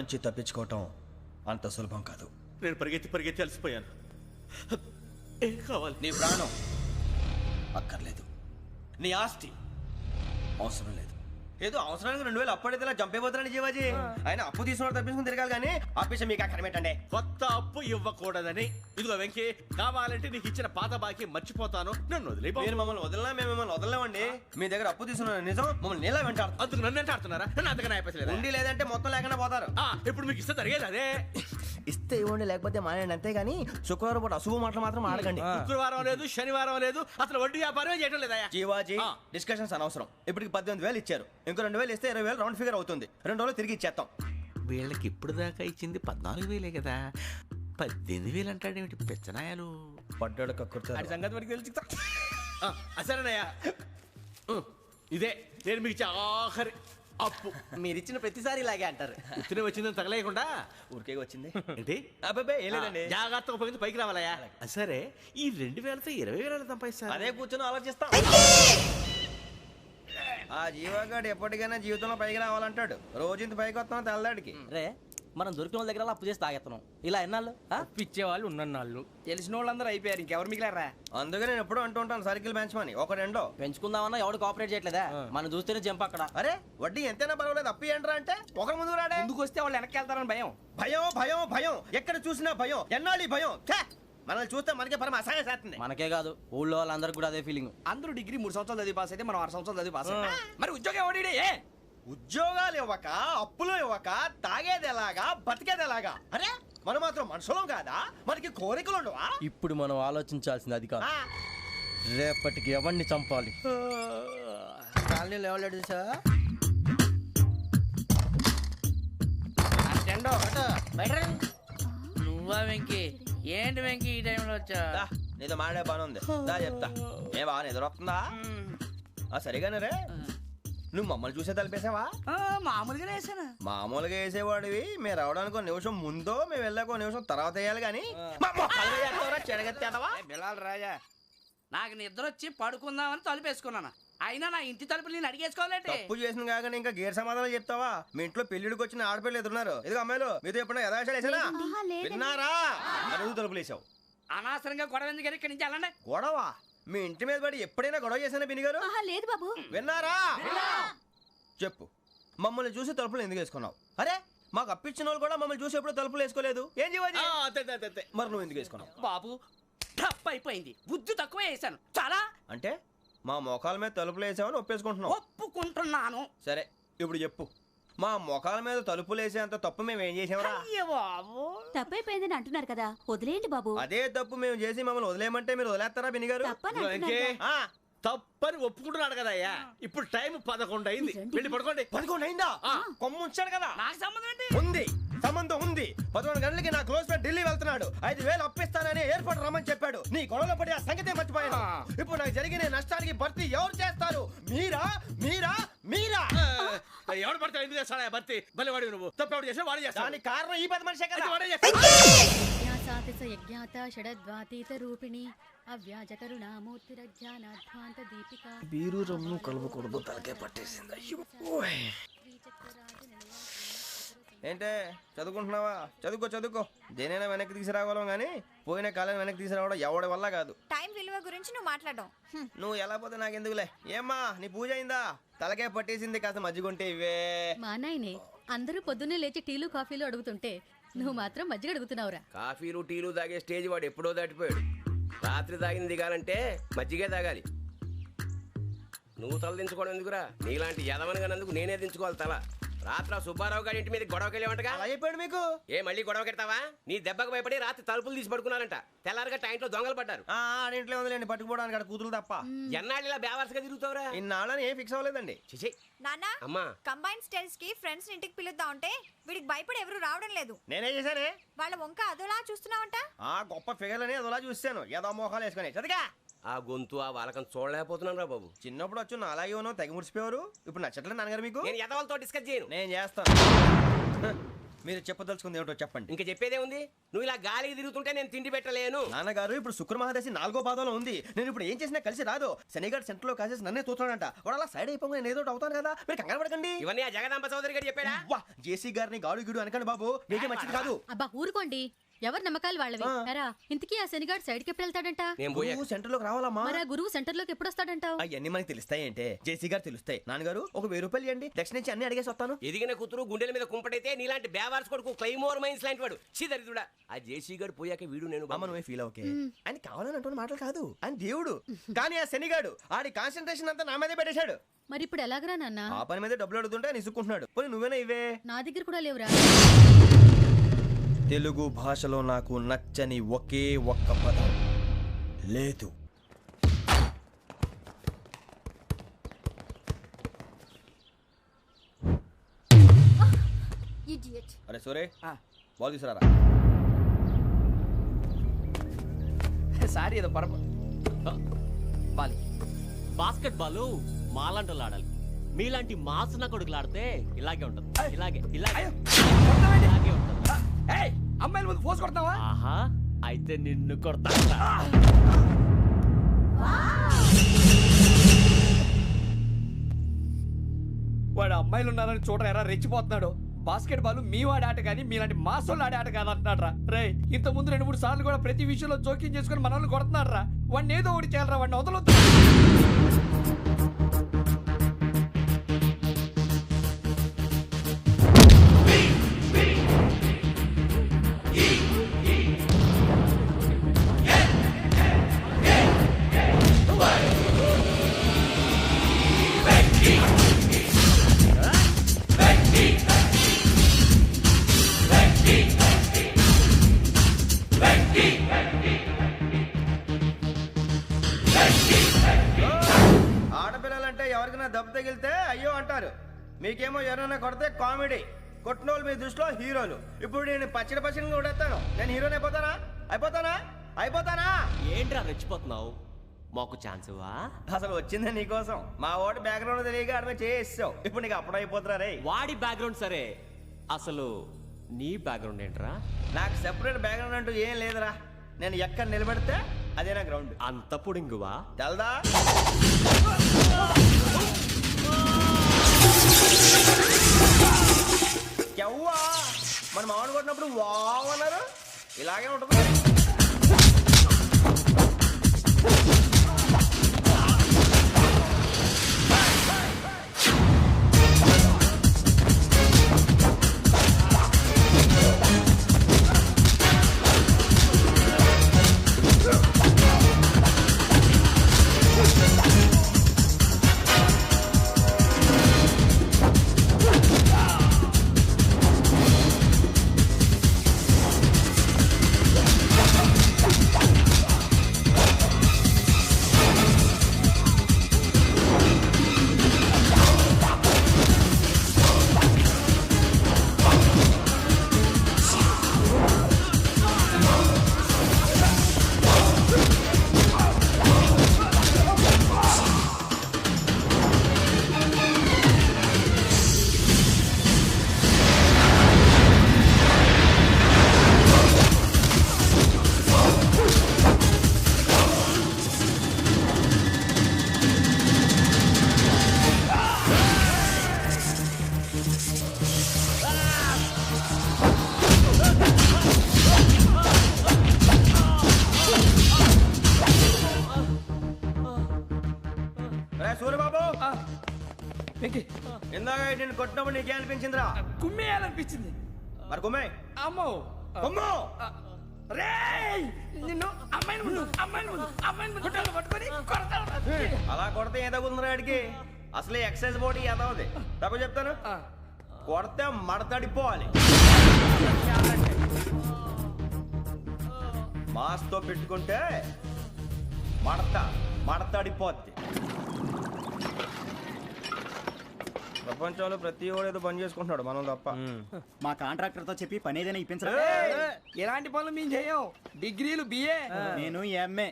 నుంచి తప్పించుకోవటం అంత సులభం కాదు. నేను పరిగెత్తి అలసిపోయాను. ఏం కావాలి? నీ ప్రాణం అక్కర్లేదు, నీ ఆస్తి అవసరం లేదు. ఏదో అవసరానికి 2000 అప్పుడైతే ఇలా చంపేపోతున్నాడు జీవాజీ. ఆయన అప్పు తీసుకున్న తప్పించుకుని తిరగాలి కానీ ఆపేసి మీకు అక్కడ పెట్టండి. కొత్త అప్పు ఇవ్వకూడదని. ఇదిగో వెంకీ, కావాలంటే నీకు ఇచ్చిన పాత బాకీ మర్చిపోతాను, నన్ను వదిలే. మీరు మమ్మల్ని వదిలినా మేము మిమ్మల్ని వదలలేమండి. మీ దగ్గర అప్పు తీసుకున్న నిజం మమ్మల్ని నీలా వెంటాడు. అందుకు నన్ను ఎంత ఆడుతున్నారా? నన్ను అంతగా అయిపోలేదు. ఉండి లేదంటే మొత్తం లేకుండా పోతారు. ఇప్పుడు మీకు ఇస్తే జరిగేది అదే. ఇస్తే ఇవ్వండి, లేకపోతే మానేయండి, అంతేగాని శుక్రవారం పూట అశుభ మాటలు మాత్రం ఆడకండి. శుక్రవారం లేదు, శనివారం లేదు, అసలు వడ్డీ వ్యాపారం చేయడం లేదా? జీవాజీ, డిస్కషన్స్ అనవసరం. ఇప్పటికి 18,000 ఇచ్చారు, ఇంకో 2,000 ఇస్తే 20,000 రౌండ్ ఫిగర్ అవుతుంది. 2 రోజులు తిరిగి ఇచ్చేస్తాం. వీళ్ళకి ఇప్పుడు దాకా ఇచ్చింది 14,000 కదా, 18,000 అంటాడేమిటి పెచ్చనాయాలు? పడ్డాడు కక్కుర్తాడు. సంగతి వరకు తెలుసు. సరేనయ్యా, ఇదే నేను మీకు ఇచ్చే ఆఖరి అప్పు. మీరిచ్చిన ప్రతిసారి ఇలాగే అంటారు. ఇతనే వచ్చిందని తగలేయకుండా ఊరికే వచ్చింది ఏంటి? అబ్బాబే ఏం లేదండి. జాగ్రత్తగా ఉపయోగించి పైకి రావాలయ్యా. సరే, ఈ 2,000తో 20,000 సంపాదిస్తారు. అదే కూర్చొని ఆలోచిస్తాం. ఆ జీవగాడు ఎప్పటికైనా జీవితంలో పైకి రావాలంటాడు. రోజు ఇంత పైకి వస్తాం తెల్లడికి. రే, మనం దొరికిన వాళ్ళ దగ్గర అప్పు చేసి తాగెత్తనం. ఇలా ఎన్నాళ్ళు పిచ్చేవాళ్ళు ఉన్నన్నాళ్ళు తెలిసిన వాళ్ళందరూ అయిపోయారు, ఇంకెవరు మిగిలారా? అందుకే నేను ఎప్పుడూ అంటూ ఉంటాను, సర్కిల్ బెంచ్ మని ఒక రెండో పెంచుకుందామన్నా ఎవడు కోఆపరేట్ చేయట్లేదా? మనం చూస్తేనే జంప్ అక్కడ. అరే వడ్డీ ఎంతైనా పర్వాలేదు, అప్పు ఏంట్రా అంటే ఒక ముందు రాడే. ముందుకు వస్తే వాళ్ళు వెనక్కి వెళ్తారని భయం. భయం భయం భయం, ఎక్కడ చూసినా భయం. ఎన్నాళ్ళు భయం? మనల్ని చూస్తే మనకే పరమ అసహాయం చేస్తుంది. మనకే కాదు, ఊళ్ళో వాళ్ళందరికీ కూడా అదే ఫీలింగ్. అందరూ డిగ్రీ 3 సంవత్సరాలు చదివి పాస్ అయితే మనం 6 సంవత్సరాలు చదివి పాస్ అయ్యాం. మరి ఉద్యోగం ఎవడి? ఉద్యోగాలు ఇవ్వక, అప్పులు ఇవ్వక, తాగేది ఎలాగా, బతికేది ఎలాగా? అరే మనం మాత్రం మనుషులం కాదా? మనకి కోరికలు ఉండవా? ఇప్పుడు మనం ఆలోచించాల్సింది అది కాదు, రేపటికి ఎవరిని చంపాలి. కాలనీలో ఎవరు సార్? నువ్వా వెంకీ? ఏంటి వెంకీ ఈ టైంలో వచ్చా? నీతో మాడే పని ఉంది, దా చెప్తా. ఏ బాగా నిద్రొస్తుందా? సరిగానే రే, నువ్వు మమ్మల్ని చూసే తలిపేసావా? మామూలుగానే వేసాను. మామూలుగా వేసేవాడివి. మేము రావడానికి 1 నిమిషం ముందో, మేము వెళ్ళాక 1 నిమిషం తర్వాత వేయాలి కానీ బిలాల్ రాజా, నాకు నిద్ర వచ్చి పడుకుందామని తలుపేసుకున్నాను. అయినా నా ఇంటి తలుపులు నేను అడిగేసుకోవాలంటే తప్పు చేసిన కాక ఇంకా గేర్ సమాధానం చెప్తావా? మీ ఇంట్లో పెళ్లిడికి వచ్చిన ఆడపిల్లలు ఎదురున్నారు. ఇదిగో అమ్మాయిలు, మీతో ఎప్పుడైనా యథాశాలు వేసానా? విన్నారా? అడుగు తలుపులు వేసావు. అనవసరంగా గొడవ ఎందుకు? ఇక్కడి నుంచి వెళ్ళండి. గొడవ? మీ ఇంటి మీద పడి ఎప్పుడైనా గొడవ చేశానా బిని గారు? లేదు బాబు. విన్నారా? చెప్పు, మమ్మల్ని చూసి తలుపులు ఎందుకు వేసుకున్నావు? అరే మాకు అప్పించిన వాళ్ళు కూడా మమ్మల్ని చూసి ఎప్పుడు తలుపులు వేసుకోలేదు. ఏం చేయాలి? మరి నువ్వు ఎందుకు వేసుకున్నావు? బాబు టప్ అయిపోయింది, బుద్ధి తక్కువ వేసాను చాలా. అంటే మా మోకాల మీద తలుపులు వేసామని ఒప్పేసుకుంటున్నావు? ఒప్పుకుంటున్నాను. సరే ఇప్పుడు చెప్పు, మా మొఖాల మీద తలుపులు వేసేంత తప్పు మేము ఏం చేసామరా? తప్పైపోయిందని అంటున్నారు కదా, వదిలేయండి బాబు. అదే తప్పు మేము చేసి మమ్మల్ని వదిలేయమంటే మీరు వదిలేస్తారా బిని గారు? తప్పని ఒప్పుకుంటున్నాడు కదా అయ్యా. ఇప్పుడు టైం 11 అయింది, వెళ్ళి పడుకోండి. 11 అయిందా? కొమ్ము ఉంచాడు కదా. నాకు సంబంధం ఏంటి? ఉంది, సంబంధం ఉంది. 11 గంటలకి నా క్లోజ్ ఫ్రెండ్ ఢిల్లీ వెళ్తున్నాడు. 5,000 అప్పిస్తానని ఎయిర్పోర్ట్ రమ్మని చెప్పాడు. నీ గొడవలో పడి ఆ సంగతే మర్చిపోయాను. ఇప్పుడు నాకు జరిగిన నష్టానికి భర్తీ ఎవరు చేస్తారు? మీరా మీరా మీరా? ఎవడు పడితే ఎందుకు చేస్తాడా భర్తీ? మళ్ళీ వాడి నువ్వు తప్పు ఎవడు చేసినా వాడు చేస్తాడు. దానికి కారణం ఈ 10 మనిషే కదా. వాడే చేస్తాడు. బీరు రమ్ము కలుపుకూడదు, తలకే పట్టేసింది. ఏంటే చదువుకుంటున్నావా? చదువుకో. దేనైనా వెనక్కి తీసుకురావాలం గానీ పోయిన కాలం వెనక్కి తీసుకురావడం ఎవడి వల్ల కాదు. టైం విలువ గురించి నువ్వు మాట్లాడడం. నువ్వు ఎలా పోతే నాకెందుకులే. ఏమ్మా నీ పూజ అయిందా? తలకే పట్టేసింది, కాస్త మజ్జిగుంటే ఇవే. మా నాయనే అందరూ పొద్దున్నే లేచి టీలు కాఫీలు అడుగుతుంటే నువ్వు మాత్రం మజ్జిగ అడుగుతున్నావురా. కాఫీలు టీలు తాగే స్టేజ్ వాడు ఎప్పుడో దాటిపోయాడు. రాత్రి తాగింది దిగాలంటే మజ్జిగే తాగాలి. నువ్వు తల దించుకోవడం ఎందుకురా? నీలాంటి యదవనగానందుకు నేనే దించుకోవాలి తల. రాత్రి సుబ్బారావు గారి ఇంటి మీద గొడవకి వెళ్ళేవంటగా. అలా చెప్పాడు మీకు? ఏ మళ్ళీ గొడవ కెడతావా? నీ దెబ్బకు భయపడి రాత్రి తలుపులు తీసి పడుకున్నారంట. తెల్లారగా టైంట్లో దొంగలు పడ్డారు. ఆడింట్లో ఉందిలేండి, పట్టుకుపోవడానికి అక్కడ కూతురు తప్ప. ఎన్నాళ్ళు ఇలా బేవర్స్గా తిరుగుతావురా? ఇన్నాళ్ళని ఏం ఫిక్స్ అవ్వలేదండి. నాన్న, అమ్మా కంబైన్ స్టైల్స్ కి ఫ్రెండ్స్ ఇంటికి పిలుద్దాం అంటే వీడికి భయపడి ఎవరు రావడం లేదు. నేనే చేశానే. వాళ్ళ వంక అదోలా చూస్తున్నావంట. గొప్ప ఫిగర్లని అదోలా చూస్తాను, ఏదో మోహాలు వేసుకొని. చదిగా ఆ గొంతు ఆ వాళ్ళకం చూడలేకపోతున్నాను రా బాబు. చిన్నప్పుడు వచ్చి నా అలాగే ఉన్నావు, తెగ ముడిచిపోయారు. ఇప్పుడు నచ్చట్లేదు నాన్నగారు మీకు? నేను యదవలతో డిస్కస్ చేయను. నేను చేస్తాను. మీరు చెప్పదలుచుకుంది ఏమిటో చెప్పండి. ఇంకా చెప్పేదే ఉంది. నువ్వు ఇలా గాలికి తిరుగుతుంటే నేను తిండి పెట్టలేను. నాన్నగారు ఇప్పుడు శుక్ర మహాదశి 4వ పాదంలో ఉంది. నేను ఇప్పుడు ఏం చేసినా కలిసి రాదు. శనిగారు సెంటర్ లో కాసేసి నన్నే చూస్తున్నాడంట. వాడు అలా సైడ్ అయిపోయి నేను ఏదో అవుతాను కదా, మీరు కంగారు పడకండి. ఇవన్నీ ఆ జగదాంబ చౌదరి గారు చెప్పాడా? వా జేసీ గారిని గాడు గిడు అనకండి బాబు, మీకే మంచిది కాదు. అబ్బా ఊరుకోండి, ఎవరి నమ్మకాలు వాళ్ళవి. ఎరా ఇంతకీ ఆ శనిగాడు సైడ్కి ఎప్పుడు వెళ్తాడంట? నేను పోయా. నువ్వు సెంటర్ లోకి రావాలమ్మా. మరి ఆ గురువు సెంటర్ లోకి ఎప్పుడు వస్తాడంటావు? అవన్నీ మనకి తెలుస్తాయి అంటే జేసీ గారు తెలుస్తాయి. నాన్నగారు ఒక 1000 రూపాయలు ఇవ్వండి, దక్షిణ నుంచి అన్ని అడిగేసి వస్తాను. ఎదిగిన కూతురు గుండెల మీద కుంపటైతే నీలాంటి బేవార్స్ కొడుకు క్లైమోర్ మైన్స్ లాంటి వాడు దరిద్రుడా. ఆ జేసీ గారు పోయాక వీడు నేను అమ్మ నువ్వే ఫీల్ ఓకే. ఆయన కావాలని అంటున్న మాటలు కాదు, ఆయన దేవుడు. కానీ ఆ శనిగాడు ఆడి కాన్సన్ట్రేషన్ అంతా నా మీదే పెట్టేశాడు. మరి ఇప్పుడు ఎలాగరా నాన్న? ఆ పని మీద డబ్బులు అడుగుతుంటే ఆయన ఇసుక్కుంటున్నాడు. పోనీ నువ్వేనా ఇవే? నా దగ్గర కూడా లేవురా. తెలుగు భాషలో నాకు నచ్చని ఒకే ఒక్క పదం లేదు. అరే సోరే బాల్ తీసుకురారా. సారీ ఏదో బాలి బాస్కెట్ బాల్ మాలాంటి ఆడాలి. మీలాంటి మాసన కొడుకులు ఆడితే ఇలాగే ఉంటది. ఇలాగే ఇలాగే ఇలాగే ఉంటది. అమ్మాయిల ముందు ఫోర్స్ కొడతావా? ఆహా, అయితే నిన్ను కొడతా. వాడు అమ్మాయిలు ఉన్నారని చూడరా ఎరా రెచ్చిపోతున్నాడు. బాస్కెట్ బాల్ మీ వాడి ఆట కానీ మీలాంటి మాసోళ్ళు ఆడే ఆట కాదు అంటున్నాడు రా. రే ఇంత ముందు 2-3 సార్లు కూడా ప్రతి విషయంలో జోక్యం చేసుకుని మన వాళ్ళు కొడుతున్నాడు రా. వాడిని ఏదో ఒకటి చేయాలరా, వాడిని వదలొద్దు. ఆడపిల్లలంటే ఎవరికైనా దెబ్బ తగిలితే అయ్యో అంటారు, మీకేమో ఎవరైనా కొడితే కామెడీ. కొట్టిన వాళ్ళు మీ దృష్టిలో హీరోలు. ఇప్పుడు నేను పచ్చడిగా కొడేస్తాను, నేను హీరోని అయిపోతానా? ఏంట్రా రెచ్చిపోతున్నావు? మాకు ఛాన్స్ ఇవ్వా? అసలు వచ్చిందే నీకోసం. మా ఓటు బ్యాక్గ్రౌండ్ తెలియక ఆడమే చేసావు. ఇప్పుడు నీకు అప్పుడు అయిపోతున్నా రే. వాడి బ్యాక్గ్రౌండ్ సరే, అసలు నీ బ్యాక్గ్రౌండ్ ఏంట్రా? నాకు సెపరేట్ బ్యాక్గ్రౌండ్ అంటూ ఏం లేదురా. నేను ఎక్కడ నిలబడితే అదే నా గ్రౌండ్. అంత పుడింగువా? తెల్దా? ఎవ్వా మన మామిడి కొట్టినప్పుడు వావ్ అన్నారు, ఇలాగే ఉంటుంది. సూర్యబాబు ఇందాక నేను కొట్టినప్పుడు నీకే అనిపించిందిరా? కుమ్మేయాలనిపించింది. మరి కుమ్మే. అమ్మో కుమ్ము. రేయ్ నిన్ను అమ్మాయిని గుడ్డలు పట్టుకొని కొడతాను. అలా కొడితే ఏ తగులుందిరా ఆడికి? అసలే ఎక్సైజ్ బాడీ ఏదవుది. తక్కువ చెప్తాను, కొడితే మడతడిపోవాలి. మాస్తో పెట్టుకుంటే మడతడిపోద్ది. ప్రపంచంలో ప్రతి వాడు ఏదో పని చేసుకుంటున్నాడు, మనం తప్ప. మా కాంట్రాక్టర్ తో చెప్పి పని ఏదైనా ఇప్పించరా? ఎలాంటి పనులు మేము చేయం. డిగ్రీలు బిఏ, నేను ఎంఏ.